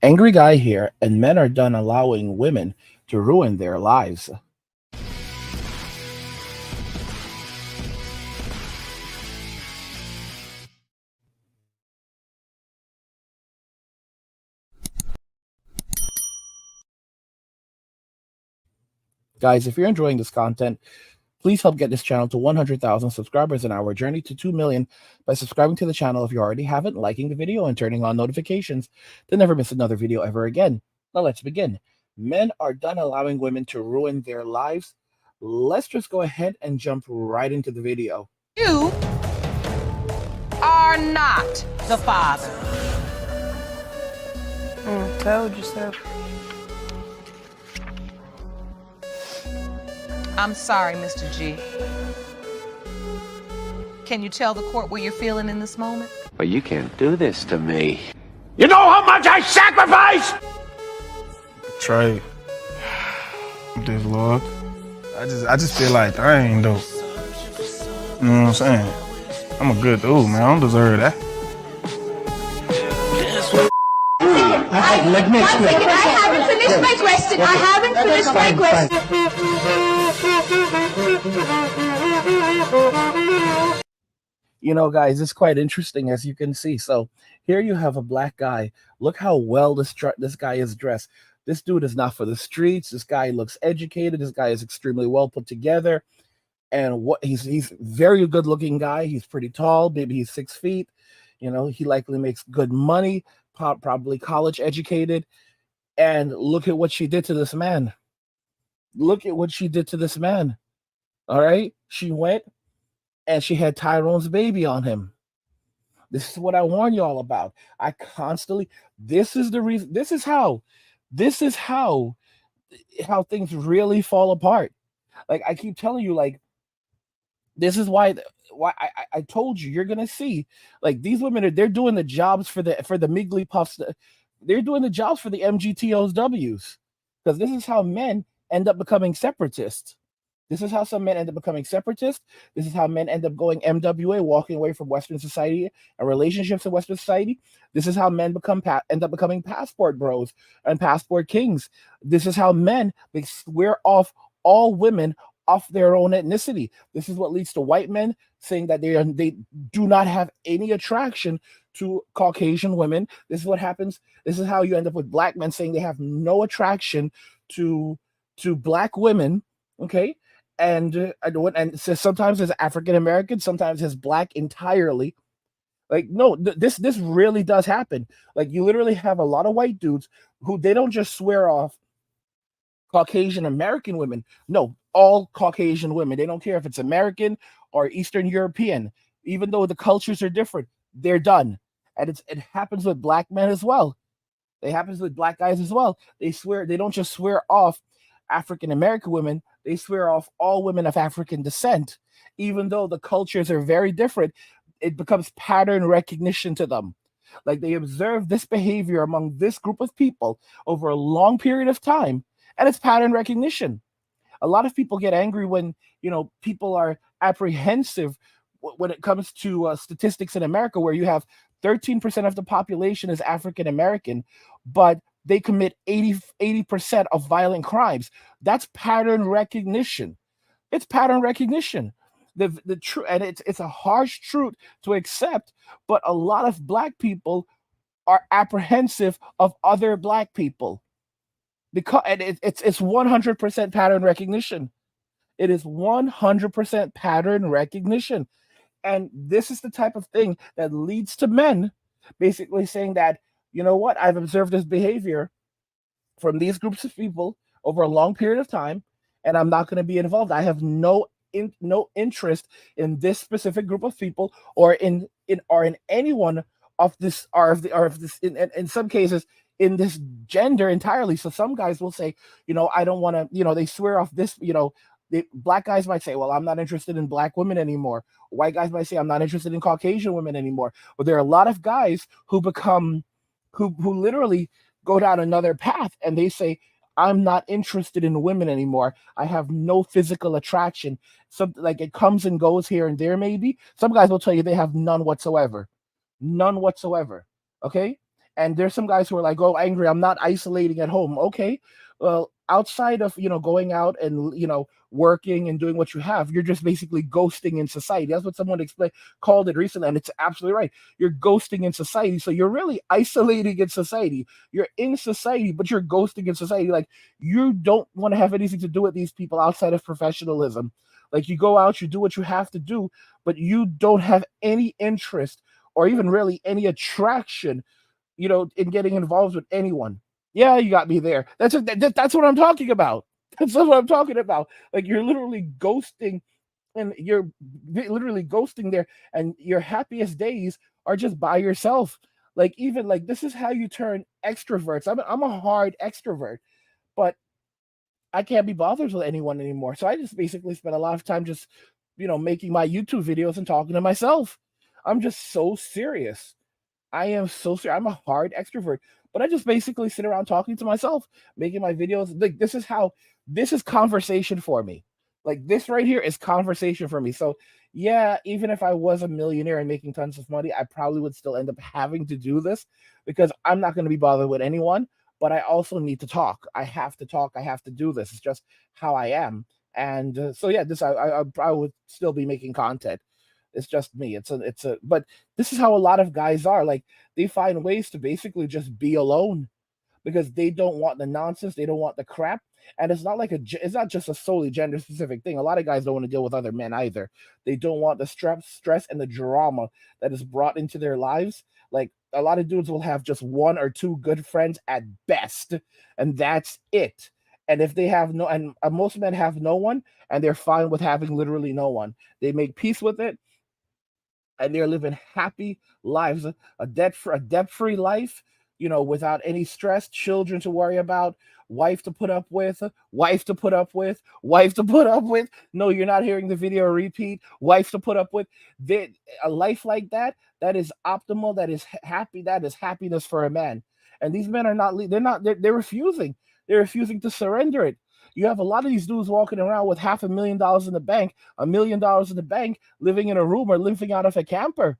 Angry guy here, and men are done allowing women to ruin their lives. Guys, if you're enjoying this content, please help get this channel to 100,000 subscribers in our journey to 2 million by subscribing to the channel if you already haven't, liking the video, and turning on notifications to never miss another video ever again. Now let's begin. Men are done allowing women to ruin their lives. Let's just go ahead and jump right into the video. You are not the father. Told you so. I'm sorry, Mr. G. Can you tell the court where you're feeling in this moment? But you can't do this to me. You know how much I sacrifice? Trey, this Lord, I just feel like dang though. You know what I'm saying? I'm a good dude, man. I don't deserve that. Let me explain. I haven't finished my question. I haven't finished my question. You know, guys, it's quite interesting, as you can see. So here you have a black guy. Look how well this guy is dressed. This dude is not for the streets. This guy looks educated. This guy is extremely well put together. And what he's very good looking guy. He's pretty tall. Maybe he's 6 feet. You know, he likely makes good money, probably college educated. And look at what she did to this man. Look at what she did to this man. All right. She went and she had Tyrone's baby on him. This is what I warn you all about. I constantly, this is the reason, this is how things really fall apart. Like I keep telling you, like, this is why I told you, you're gonna see, like, these women they're doing the jobs for the Miggly Puffs. They're doing the jobs for the MGTOWs, because this is how men end up becoming separatists. This is how some men end up becoming separatists. This is how men end up going MWA, walking away from Western society and relationships in Western society. This is how men end up becoming passport bros and passport kings. This is how men, they swear off all women off their own ethnicity. This is what leads to white men saying that they do not have any attraction to Caucasian women. This is what happens. This is how you end up with black men saying they have no attraction to black women. Okay. And so sometimes as African American, sometimes as black entirely. Like, no, this really does happen. Like, you literally have a lot of white dudes who they don't just swear off Caucasian American women. No, all Caucasian women. They don't care if it's American or Eastern European. Even though the cultures are different, they're done. And it happens with black men as well. It happens with black guys as well. They don't just swear off African American women, they swear off all women of African descent. Even though the cultures are very different, it becomes pattern recognition to them. Like, they observe this behavior among this group of people over a long period of time, and it's pattern recognition. A lot of people get angry when, you know, people are apprehensive when it comes to statistics in America, where you have 13% of the population is African American, but they commit 80% of violent crimes. That's pattern recognition. It's pattern recognition. The truth, and it's a harsh truth to accept, but a lot of black people are apprehensive of other black people because it's 100% pattern recognition. It is 100% pattern recognition. And this is the type of thing that leads to men basically saying that, you know what, I've observed this behavior from these groups of people over a long period of time, and I'm not going to be involved. I have no interest in this specific group of people, or in anyone of this, in some cases in this gender entirely. So some guys will say, you know, I don't want to, you know, they swear off this, you know. Black guys might say, well, I'm not interested in black women anymore. White guys might say, I'm not interested in Caucasian women anymore. But there are a lot of guys who who literally go down another path, and they say, I'm not interested in women anymore. I have no physical attraction. Something like, it comes and goes here and there, maybe. Some guys will tell you they have none whatsoever. None whatsoever. Okay? And there's some guys who are like, oh, angry, I'm not isolating at home. Okay, well, outside of going out and working and doing what you have, you're just basically ghosting in society. That's what someone called it recently, and it's absolutely right. You're ghosting in society, so you're really isolating in society. You're in society, but you're ghosting in society. Like, you don't want to have anything to do with these people outside of professionalism. Like, you go out, you do what you have to do, but you don't have any interest or even really any attraction, in getting involved with anyone. Yeah, you got me there. That's what I'm talking about. That's what I'm talking about. Like, you're literally ghosting, and you're literally ghosting there, and your happiest days are just by yourself. Like, even like, this is how you turn extroverts. I'm a hard extrovert, but I can't be bothered with anyone anymore. So I just basically spend a lot of time just, making my YouTube videos and talking to myself. I'm just so serious. I am so serious. I'm a hard extrovert, but I just basically sit around talking to myself, making my videos. Like, this is conversation for me. Like, this right here is conversation for me. So yeah, even if I was a millionaire and making tons of money, I probably would still end up having to do this because I'm not going to be bothered with anyone. But I also need to talk. I have to talk. I have to do this. It's just how I am. And so yeah, I would still be making content. It's just me. But this is how a lot of guys are. Like, they find ways to basically just be alone because they don't want the nonsense. They don't want the crap. And it's not just a solely gender specific thing. A lot of guys don't want to deal with other men either. They don't want the stress and the drama that is brought into their lives. Like, a lot of dudes will have just one or two good friends at best, and that's it. And if they have most men have no one, and they're fine with having literally no one. They make peace with it, and they're living happy lives, a debt-free life, without any stress, children to worry about, wife to put up with. No, you're not hearing the video repeat. Wife to put up with. A life like that is optimal, that is happy, that is happiness for a man. And these men they're refusing. They're refusing to surrender it. You have a lot of these dudes walking around with $500,000 in the bank, $1 million in the bank, living in a room or living out of a camper.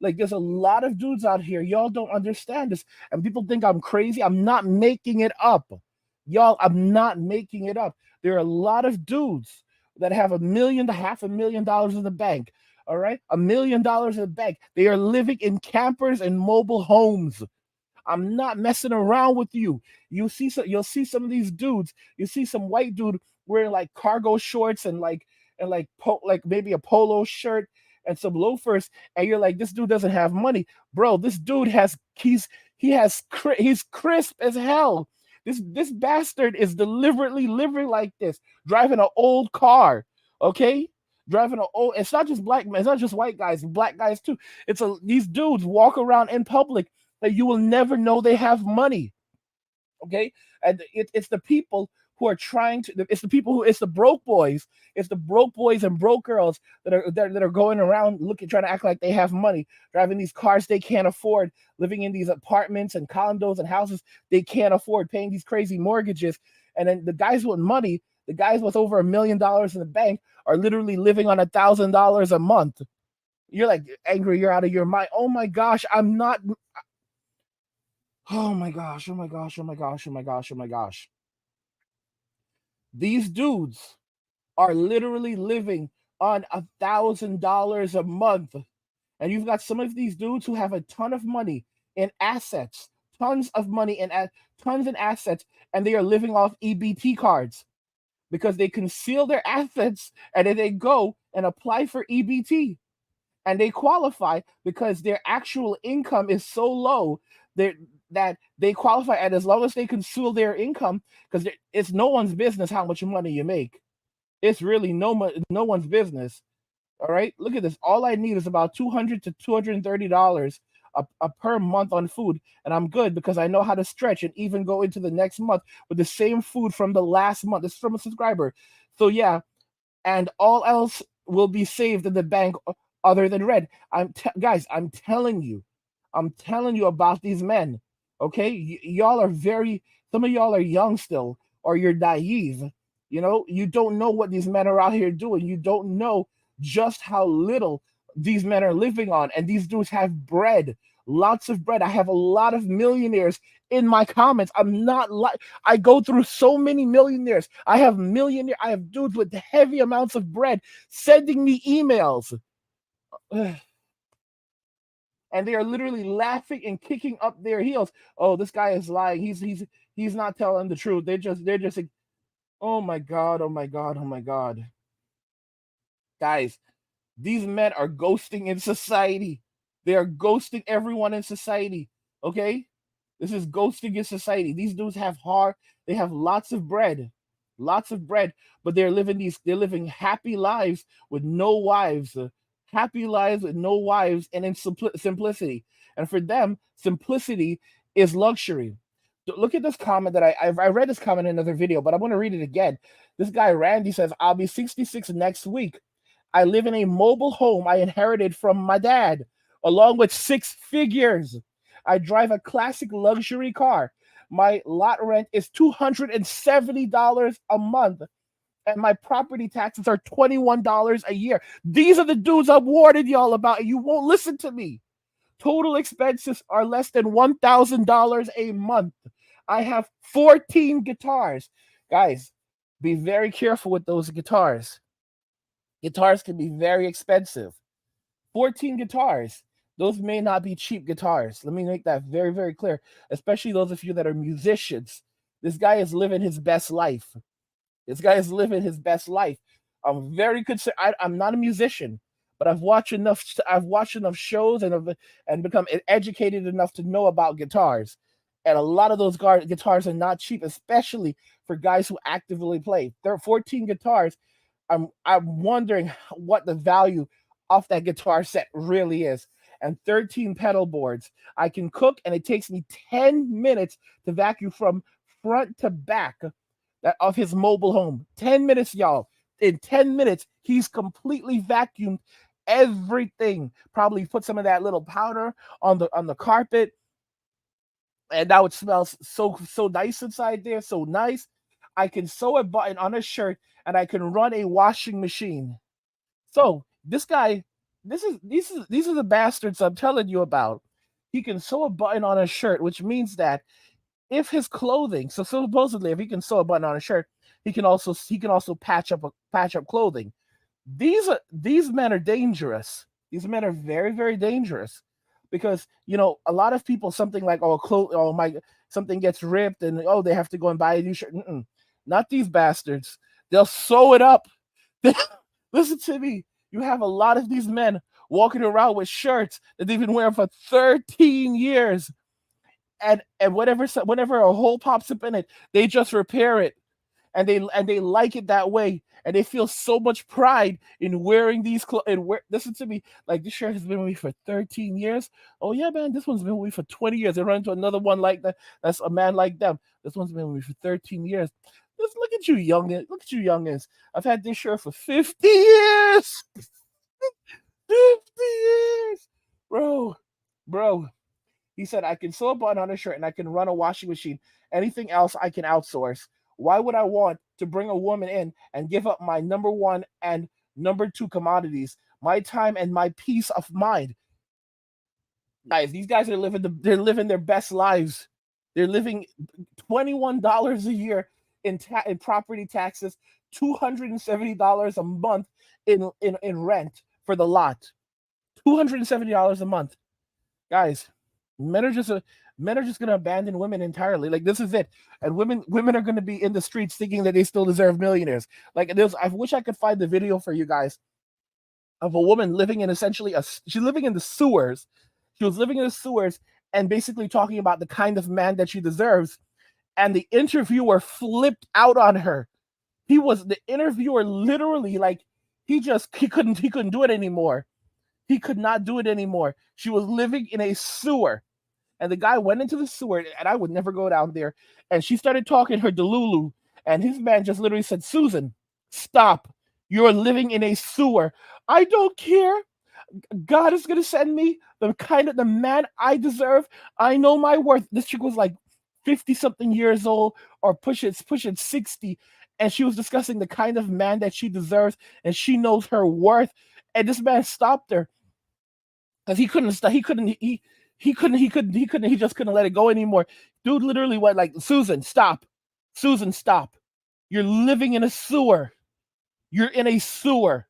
Like, there's a lot of dudes out here. Y'all don't understand this. And people think I'm crazy. I'm not making it up. Y'all, I'm not making it up. There are a lot of dudes that have $1 million to $500,000 in the bank. All right? $1 million in the bank. They are living in campers and mobile homes. I'm not messing around with you. You'll see some of these dudes. You see some white dude wearing like cargo shorts and maybe a polo shirt and some loafers, and you're like, this dude doesn't have money, bro. This dude he's crisp as hell. This bastard is deliberately living like this, driving an old car. Okay, It's not just black men. It's not just white guys. Black guys too. These dudes walk around in public that you will never know they have money. Okay, and it's the people who are it's the broke boys. It's the broke boys and broke girls that are going around trying to act like they have money, driving these cars they can't afford, living in these apartments and condos and houses they can't afford, paying these crazy mortgages. And then the guys with money, the guys with over $1 million in the bank, are literally living on $1,000 a month. You're like, angry, you're out of your mind. Oh my gosh, I'm not. Oh my gosh, oh my gosh, oh my gosh, oh my gosh, oh my gosh. These dudes are literally living on $1,000 a month. And you've got some of these dudes who have a ton of money in assets, tons in assets, and they are living off EBT cards because they conceal their assets and then they go and apply for EBT. And they qualify because their actual income is so low that they qualify, and as long as they conceal their income, because it's no one's business how much money you make. It's really no one's business. All right, look at this. All I need is about $200 to $230 a per month on food, and I'm good because I know how to stretch and even go into the next month with the same food from the last month. This is from a subscriber. So yeah, and all else will be saved in the bank other than red. Guys, I'm telling you about these men. Okay, some of y'all are young still, or you're naive. You don't know what these men are out here doing. You don't know just how little these men are living on, and these dudes have bread lots of bread. I have a lot of millionaires in my comments. I'm not like I go through so many millionaires. I have dudes with heavy amounts of bread sending me emails. And they are literally laughing and kicking up their heels. Oh, this guy is lying. He's not telling the truth. They're just like, oh my God, oh my God, oh my God. Guys, these men are ghosting in society. They are ghosting everyone in society. Okay? This is ghosting in society. These dudes have they have lots of bread. Lots of bread, but they're living happy lives with no wives. Happy lives with no wives and in simplicity. And for them, simplicity is luxury. Look at this comment that I read this comment in another video, but I want to read it again. This guy, Randy, says, I'll be 66 next week. I live in a mobile home I inherited from my dad, along with 6 figures. I drive a classic luxury car. My lot rent is $270 a month, and my property taxes are $21 a year. These are the dudes I'm warning y'all about, and you won't listen to me. Total expenses are less than $1,000 a month. I have 14 guitars. Guys, be very careful with those guitars. Guitars can be very expensive. 14 guitars. Those may not be cheap guitars. Let me make that very, very clear, especially those of you that are musicians. This guy is living his best life. This guy is living his best life. I'm very concerned. I'm not a musician, but I've watched enough shows and become educated enough to know about guitars. And a lot of those guitars are not cheap, especially for guys who actively play. There are 14 guitars. I'm wondering what the value of that guitar set really is. And 13 pedal boards. I can cook, and it takes me 10 minutes to vacuum from front to back of his mobile home. 10 minutes, y'all. In 10 minutes, he's completely vacuumed everything. Probably put some of that little powder on the carpet, and now it smells so nice inside there. So nice. I can sew a button on a shirt, and I can run a washing machine. So this guy, these are the bastards I'm telling you about. He can sew a button on a shirt, which means that if his clothing, so supposedly if he can sew a button on a shirt, he can also patch up clothing. These men are dangerous. These men are very, very dangerous, because a lot of people, something like something gets ripped and they have to go and buy a new shirt. Not these bastards. They'll sew it up. Listen to me. You have a lot of these men walking around with shirts that they've been wearing for 13 years. And whenever a hole pops up in it, they just repair it. And they like it that way. And they feel so much pride in wearing these clothes. Listen to me. Like, this shirt has been with me for 13 years. Oh, yeah, man. This one's been with me for 20 years. They run into another one like that. That's a man like them. This one's been with me for 13 years. Just look at you, youngins. Look at you, youngins. I've had this shirt for 50 years. 50 years. Bro. He said, I can sew a button on a shirt and I can run a washing machine. Anything else I can outsource. Why would I want to bring a woman in and give up my number 1 and number 2 commodities, my time and my peace of mind? Guys, these guys are living their best lives. They're living $21 a year in property taxes, $270 a month in rent for the lot. $270 a month. Guys, men are just going to abandon women entirely. Like, this is it. And women are going to be in the streets thinking that they still deserve millionaires. Like, I wish I could find the video for you guys of a woman living in she's living in the sewers. She was living in the sewers and basically talking about the kind of man that she deserves. And the interviewer flipped out on her. The interviewer literally, like, he couldn't do it anymore. He could not do it anymore. She was living in a sewer. And the guy went into the sewer, and I would never go down there. And she started talking her delulu. And his man just literally said, Susan, stop. You're living in a sewer. I don't care. God is going to send me the man I deserve. I know my worth. This chick was like 50-something years old, or pushing 60. And she was discussing the kind of man that she deserves, and she knows her worth. And this man stopped her because he couldn't. He just couldn't let it go anymore. Dude literally went like, Susan, stop. Susan, stop. You're living in a sewer. You're in a sewer.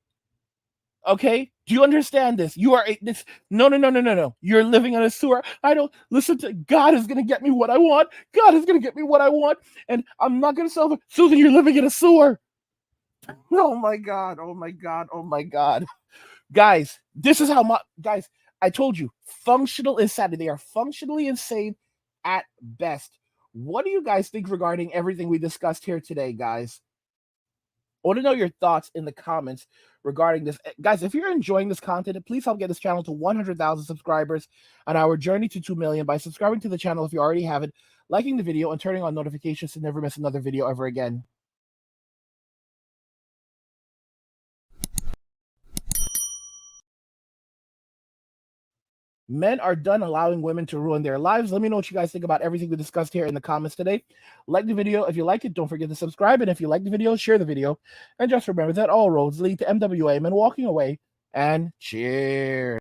Okay? Do you understand this? You are this. No. You're living in a sewer. I don't listen to God is gonna get me what I want. God is gonna get me what I want, and I'm not gonna sell. Susan, you're living in a sewer. Oh my God. Oh my God. Oh my God. Guys, this is how much. Guys, I told you, functional insanity. They are functionally insane at best. What do you guys think regarding everything we discussed here today, guys? I want to know your thoughts in the comments regarding this. Guys, if you're enjoying this content, please help get this channel to 100,000 subscribers on our journey to 2 million by subscribing to the channel if you already haven't, liking the video, and turning on notifications to never miss another video ever again. Men are done allowing women to ruin their lives. Let me know what you guys think about everything we discussed here in the comments today. Like the video if you like it. Don't forget to subscribe. And if you like the video, share the video. And just remember that all roads lead to MWA, men walking away. And cheers.